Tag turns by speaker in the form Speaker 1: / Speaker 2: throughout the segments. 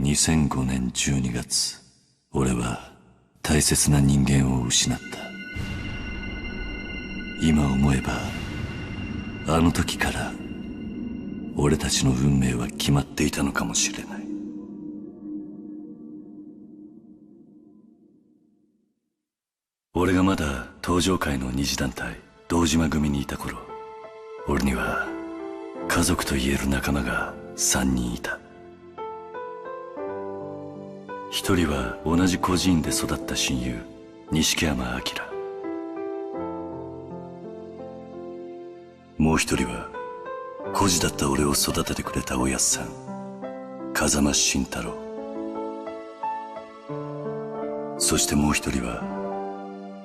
Speaker 1: 2005年12月、俺は大切な人間を失った。今思えば、あの時から俺たちの運命は決まっていたのかもしれない。俺がまだ東上会の二次団体堂島組にいた頃、俺には家族と言える仲間が3人いた。一人は同じ孤児院で育った親友錦山明。もう一人は孤児だった俺を育ててくれたおやっさん風間慎太郎。そしてもう一人は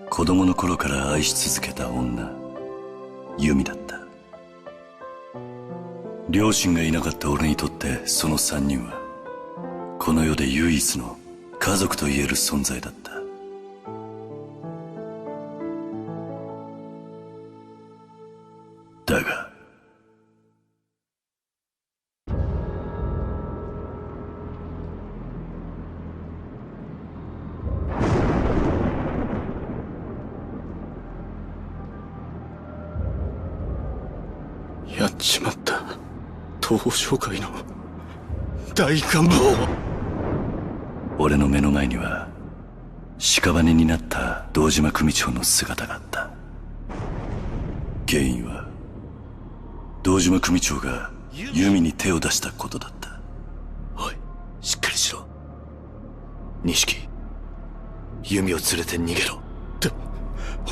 Speaker 1: 子供の頃から愛し続けた女由美だった。両親がいなかった俺にとってその3人はこの世で唯一の家族と言える存在だった。だが
Speaker 2: やっちまった。東商会の大幹部を。
Speaker 1: 俺の目の前には屍になった堂島組長の姿があった。原因は堂島組長が由美に手を出したことだった。
Speaker 2: おい、しっかりしろ。錦、由美を連れて逃げろ。って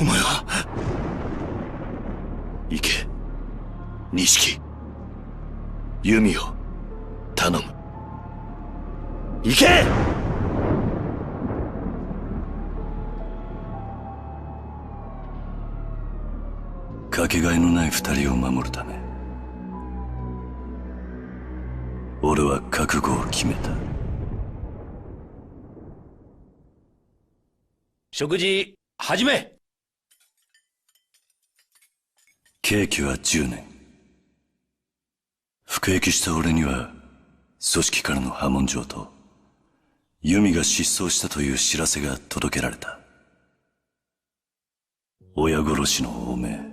Speaker 2: お前は。行け錦、由美を頼む。行け。
Speaker 1: かけがえのない二人を守るため俺は覚悟を決めた。
Speaker 3: 食事始め。
Speaker 1: 刑期は10年。服役した俺には組織からの破門状と由美が失踪したという知らせが届けられた。親殺しの汚名。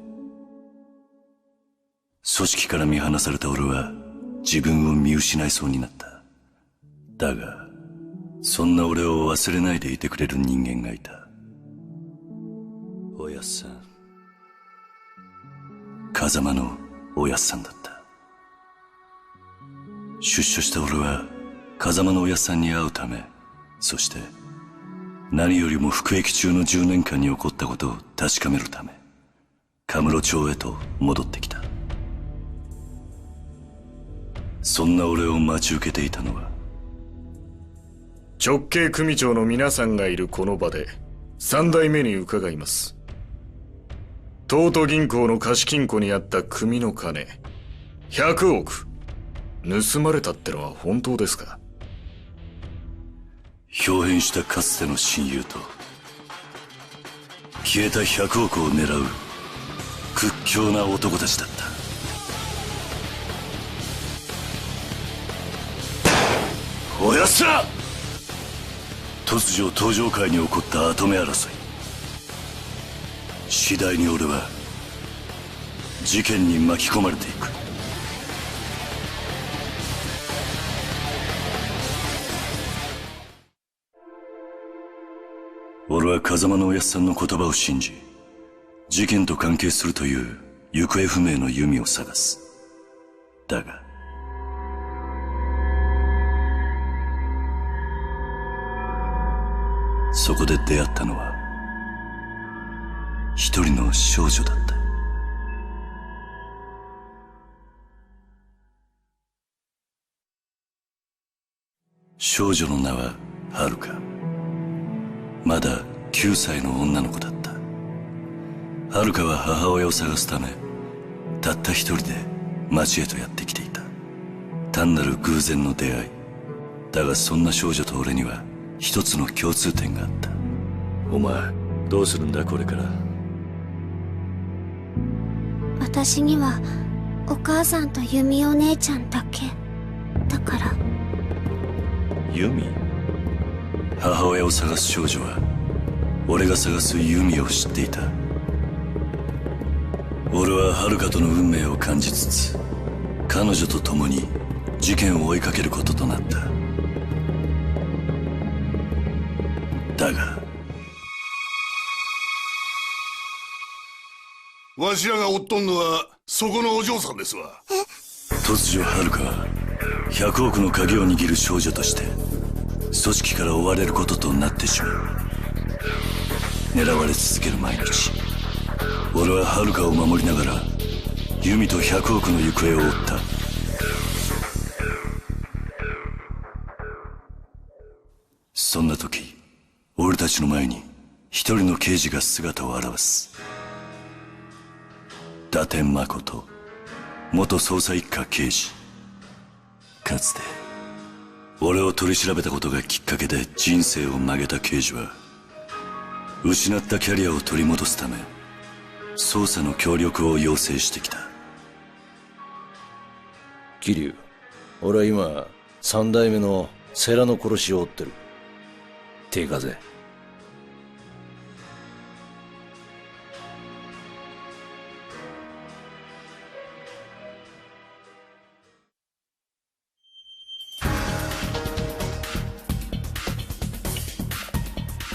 Speaker 1: 組織から見放された俺は自分を見失いそうになった。だがそんな俺を忘れないでいてくれる人間がいた。おやっさん、風間のおやっさんだった。出所した俺は風間のおやっさんに会うため、そして何よりも服役中の10年間に起こったことを確かめるためカムロ町へと戻ってきた。そんな俺を待ち受けていたのは、
Speaker 4: 直系組長の皆さんがいるこの場で3代目に伺います。東都銀行の貸金庫にあった組の金100億盗まれたってのは本当ですか？
Speaker 1: 表変したかつての親友と消えた100億を狙う屈強な男たちだった。おやっさん！突如東上会に起こった跡目争い。次第に俺は事件に巻き込まれていく。俺は風間のおやっさんの言葉を信じ、事件と関係するという行方不明の由美を探す。だがそこで出会ったのは一人の少女だった。少女の名ははるか。まだ9歳の女の子だった。はるかは母親を探すためたった一人で町へとやってきていた。単なる偶然の出会いだが、そんな少女と俺には一つの共通点があった。お前どうするんだこれから。
Speaker 5: 私にはお母さんと由美お姉ちゃんだけだから。
Speaker 2: ユミ？
Speaker 1: 母親を探す少女は俺が探すユミを知っていた。俺は遥との運命を感じつつ彼女と共に事件を追いかけることとなった。だが
Speaker 6: わしらが追っとんのはそこのお嬢さんですわ。
Speaker 1: 突如遥は100億の鍵を握る少女として組織から追われることとなってしまう。狙われ続ける毎日、俺は遥を守りながらユミと100億の行方を追った。そんな時、俺たちの前に一人の刑事が姿を現す。伊達誠、元捜査一課刑事。かつて俺を取り調べたことがきっかけで人生を曲げた刑事は、失ったキャリアを取り戻すため捜査の協力を要請してきた。
Speaker 3: 桐生、俺は今三代目の世良の殺しを追ってる。手風。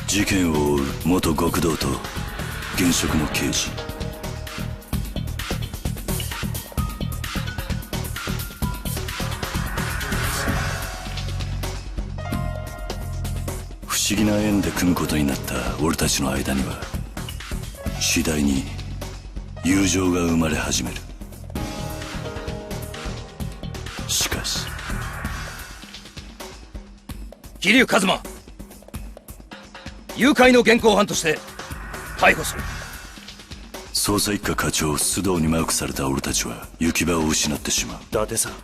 Speaker 1: 事件を追う元極道と現職の刑事。不思議な縁で組むことになった俺たちの間には次第に友情が生まれ始める。しかし
Speaker 3: 桐生一馬、誘拐の現行犯として逮捕する。
Speaker 1: 捜査一課課長須藤にマークされた俺たちは行き場を失ってしまう。
Speaker 2: 伊達さん、
Speaker 3: あ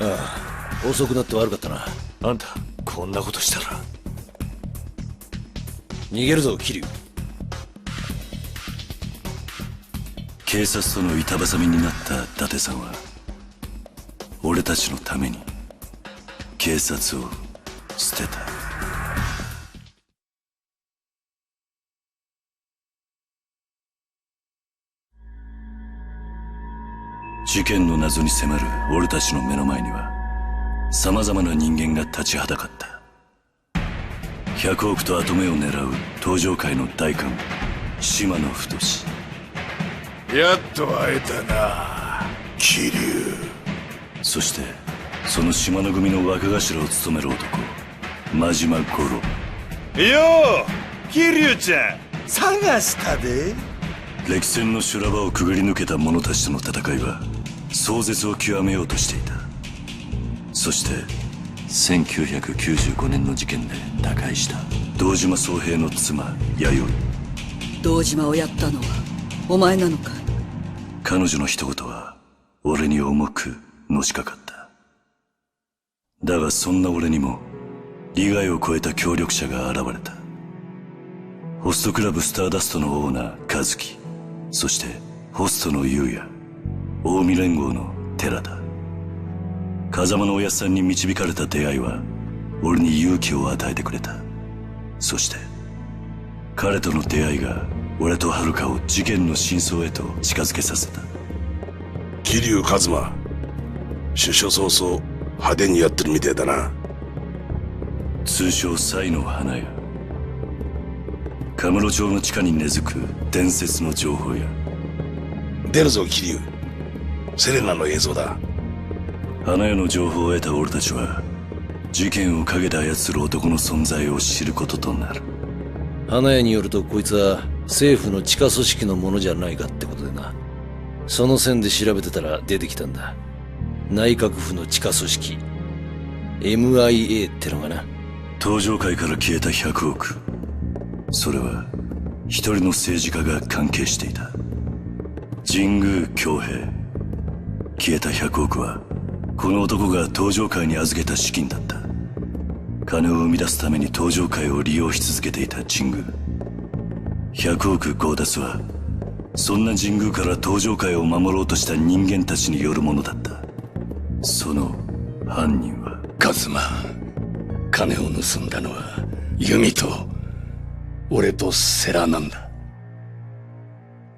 Speaker 3: あ、遅くなって悪かったな。
Speaker 2: あんたこんなことしたら。
Speaker 3: 逃げるぞ桐生。
Speaker 1: 警察との板挟みになった伊達さんは俺たちのために警察を捨てた。事件の謎に迫る俺たちの目の前には様々な人間が立ちはだかった。100億と跡目を狙う東上界の大官島野太。
Speaker 6: やっと会えたな、桐生。
Speaker 1: そしてその島野組の若頭を務める男真島五郎。
Speaker 6: よう桐生ちゃん、探したで。
Speaker 1: 歴戦の修羅場をくぐり抜けた者たちとの戦いは壮絶を極めようとしていた。そして1995年の事件で他界した堂島宗平の妻弥生。
Speaker 7: 堂島をやったのはお前なのか？
Speaker 1: 彼女の一言は俺に重くのしかかった。だがそんな俺にも利害を超えた協力者が現れた。ホストクラブスターダストのオーナー和樹、そしてホストの優也、近江連合の寺田。風間のおやっさんに導かれた出会いは俺に勇気を与えてくれた。そして彼との出会いが俺と遥を事件の真相へと近づけさせた。
Speaker 6: 桐生一馬、出所早々派手にやってるみてえだな。
Speaker 1: 通称才の花屋。カムロ町の地下に根付く伝説の情報屋。
Speaker 6: 出るぞ桐生、セレナの映像だ。
Speaker 1: 花屋の情報を得た俺たちは事件を陰で操る男の存在を知ることとなる。
Speaker 3: 花屋によるとこいつは政府の地下組織のものじゃないかってことでな。その線で調べてたら出てきたんだ。内閣府の地下組織 MIA ってのがな。
Speaker 1: 東上界から消えた100億、それは一人の政治家が関係していた。神宮恭平。消えた100億はこの男が東上界に預けた資金だった。金を生み出すために東上界を利用し続けていた神宮。100億強奪はそんな神宮から東上界を守ろうとした人間たちによるものだった。その犯人は
Speaker 6: 一馬、金を盗んだのはユミと俺と世良なんだ。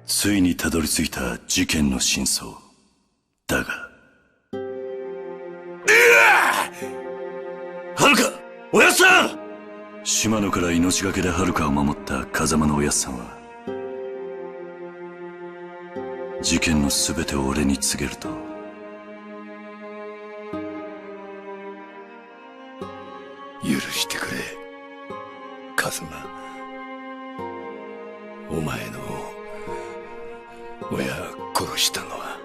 Speaker 1: ついにたどり着いた事件の真相だが、
Speaker 2: はるか、おやっさん。
Speaker 1: 島野から命がけで遥を守った風間のおやっさんは、事件の全てを俺に告げると、
Speaker 6: 許してくれ、カズマ。お前の親殺したのは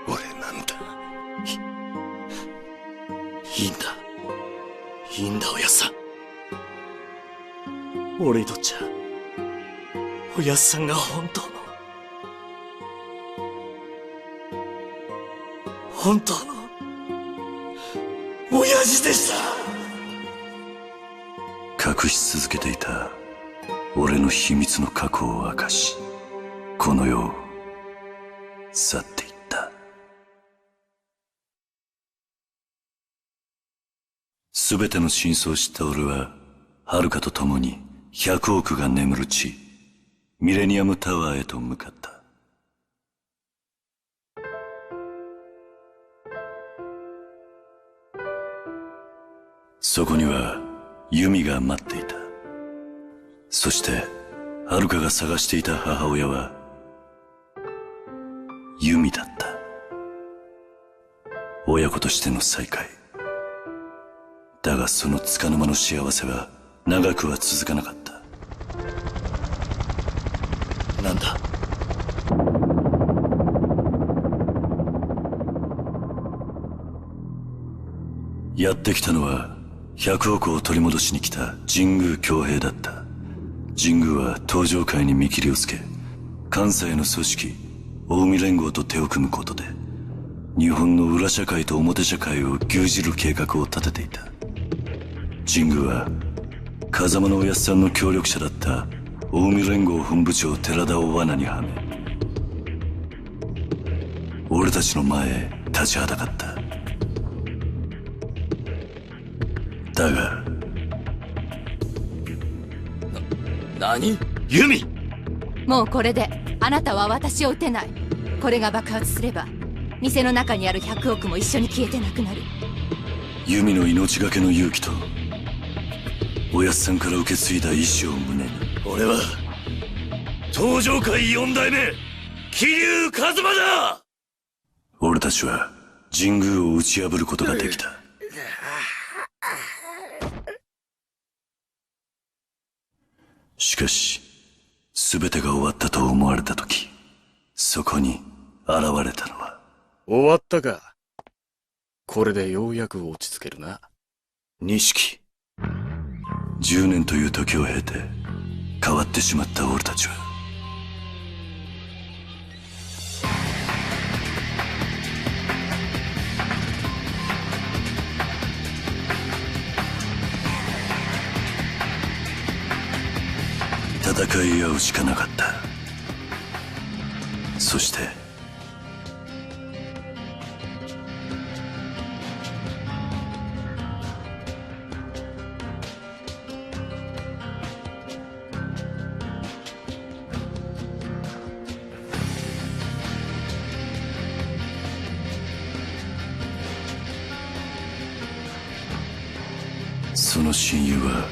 Speaker 6: 俺なんだ。
Speaker 2: いいんだ。いいんだ、おやっさん。俺にとっちゃ、おやっさんが本当の親父でした。
Speaker 1: 隠し続けていた俺の秘密の過去を明かし、この世を去っていった。すべての真相を知った俺は、遥と共に100億が眠る地、ミレニアムタワーへと向かった。そこにはユミが待っていた。そして遥が探していた母親はユミだった。親子としての再会だが、その束の間の幸せは長くは続かなかった。
Speaker 2: なんだ。
Speaker 1: やってきたのは100億を取り戻しに来た神宮恭平だった。神宮は東上界に見切りをつけ、関西の組織近江連合と手を組むことで日本の裏社会と表社会を牛耳る計画を立てていた。神宮は風間のおやっさんの協力者だった近江連合本部長寺田を罠にはめ、俺たちの前へ立ちはだかった。だが
Speaker 2: 何？ユミ！
Speaker 8: もうこれであなたは私を撃てない。これが爆発すれば店の中にある100億も一緒に消えてなくなる。
Speaker 1: ユミの命がけの勇気とおやっさんから受け継いだ意志を胸に、
Speaker 2: 俺は東上界4代目桐生一馬だ。
Speaker 1: 俺たちは神宮を打ち破ることができた。しかし全てが終わったと思われた時、そこに現れたのは。
Speaker 4: 終わったか。これでようやく落ち着けるな。
Speaker 2: 錦。
Speaker 1: 10年という時を経て変わってしまった俺たちは、戦い合うしかなかった。そしてその親友は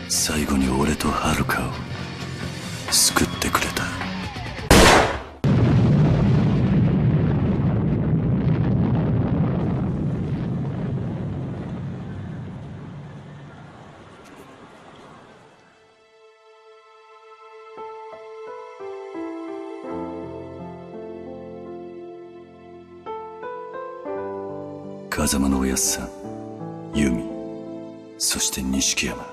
Speaker 1: 最後に俺と遥を救ってくれた。風間のおやっさん、ユミ、そして錦山、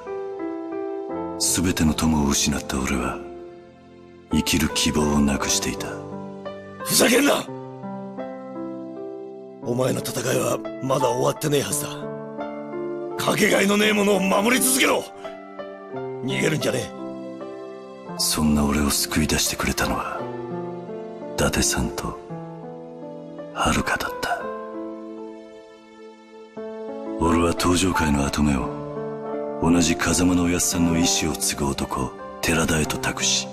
Speaker 1: 全ての友を失った俺は生きる希望をなくしていた。
Speaker 2: ふざけんな！お前の戦いはまだ終わってねえはずだ。かけがえのねえものを守り続けろ！逃げるんじゃねえ。
Speaker 1: そんな俺を救い出してくれたのは伊達さんと遥だった。俺は登場界の跡目を同じ風間のおやっさんの意志を継ぐ男寺田へと託し、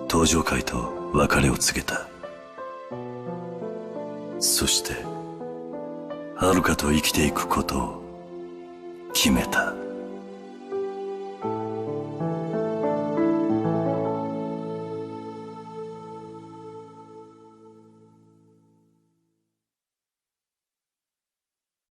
Speaker 1: 登場界と別れを告げた。そして遥と生きていくことを決めた。